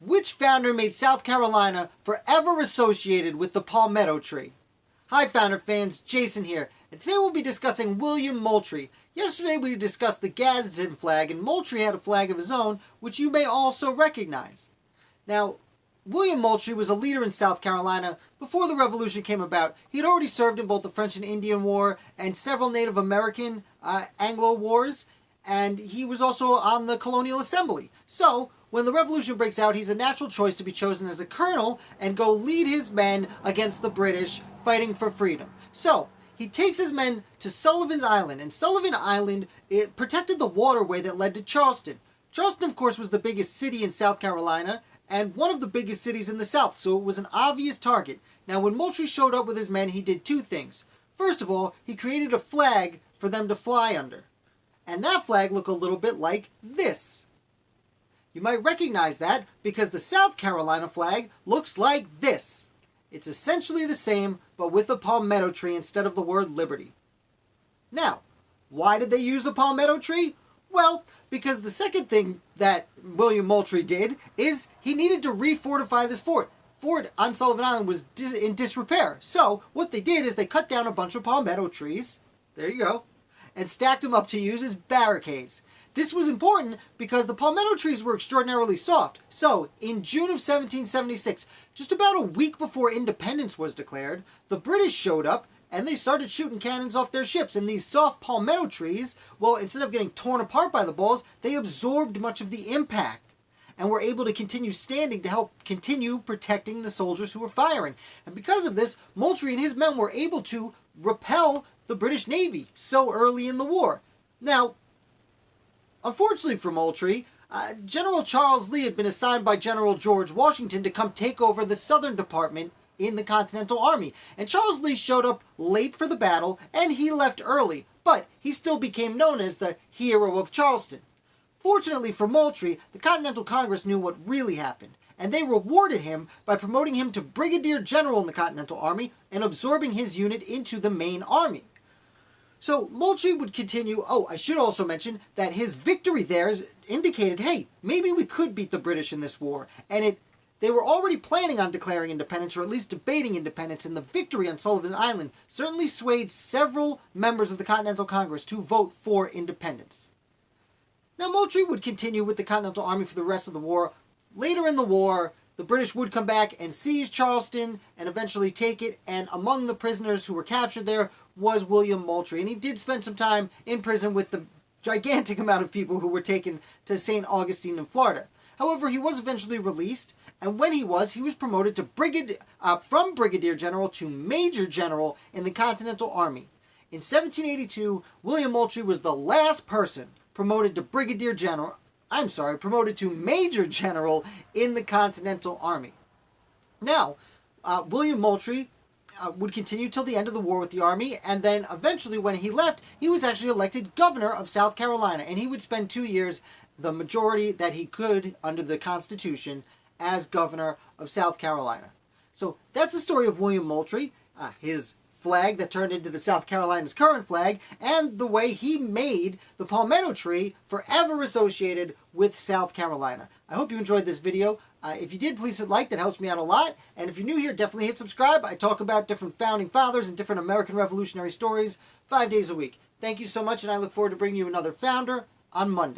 Which founder made South Carolina forever associated with the palmetto tree? Hi founder fans, Jason here, and today we'll be discussing William Moultrie. Yesterday we discussed the Gadsden flag, and Moultrie had a flag of his own, which you may also recognize. Now, William Moultrie was a leader in South Carolina. Before the Revolution came about, he had already served in both the French and Indian War and several Native American Anglo wars, and he was also on the Colonial Assembly. So, when the Revolution breaks out, he's a natural choice to be chosen as a colonel and go lead his men against the British fighting for freedom. So, he takes his men to Sullivan's Island, and Sullivan Island, it protected the waterway that led to Charleston. Charleston, of course, was the biggest city in South Carolina, and one of the biggest cities in the South, so it was an obvious target. Now, when Moultrie showed up with his men, he did two things. First of all, he created a flag for them to fly under. And that flag looked a little bit like this. You might recognize that because the South Carolina flag looks like this. It's essentially the same, but with a palmetto tree instead of the word liberty. Now, why did they use a palmetto tree? Well, because the second thing that William Moultrie did is he needed to refortify this fort. Fort on Sullivan Island was in disrepair. So what they did is they cut down a bunch of palmetto trees, there you go, and stacked them up to use as barricades. This was important because the palmetto trees were extraordinarily soft. So, in June of 1776, just about a week before independence was declared, the British showed up and they started shooting cannons off their ships. And these soft palmetto trees, well, instead of getting torn apart by the balls, they absorbed much of the impact and were able to continue standing to help continue protecting the soldiers who were firing. And because of this, Moultrie and his men were able to repel the British Navy so early in the war. Now, unfortunately for Moultrie, General Charles Lee had been assigned by General George Washington to come take over the Southern Department in the Continental Army. And Charles Lee showed up late for the battle, and he left early, but he still became known as the Hero of Charleston. Fortunately for Moultrie, the Continental Congress knew what really happened, and they rewarded him by promoting him to Brigadier General in the Continental Army and absorbing his unit into the main army. So Moultrie would continue. Oh, I should also mention that his victory there indicated, hey, maybe we could beat the British in this war. And they were already planning on declaring independence, or at least debating independence, and the victory on Sullivan Island certainly swayed several members of the Continental Congress to vote for independence. Now, Moultrie would continue with the Continental Army for the rest of the war. Later in the war, the British would come back and seize Charleston and eventually take it, and among the prisoners who were captured there was William Moultrie. And he did spend some time in prison with the gigantic amount of people who were taken to St. Augustine in Florida. However, he was eventually released, and when he was promoted to from Brigadier General to Major General in the Continental Army. In 1782, William Moultrie was the last person promoted to Major General in the Continental Army. Now, William Moultrie would continue till the end of the war with the army, and then eventually when he left, he was actually elected governor of South Carolina, and he would spend 2 years, the majority that he could under the Constitution, as governor of South Carolina. So that's the story of William Moultrie, his flag that turned into the South Carolina's current flag, and the way he made the palmetto tree forever associated with South Carolina. I hope you enjoyed this video. If you did, please hit like. That helps me out a lot. And if you're new here, definitely hit subscribe. I talk about different founding fathers and different American Revolutionary stories 5 days a week. Thank you so much, and I look forward to bringing you another founder on Monday.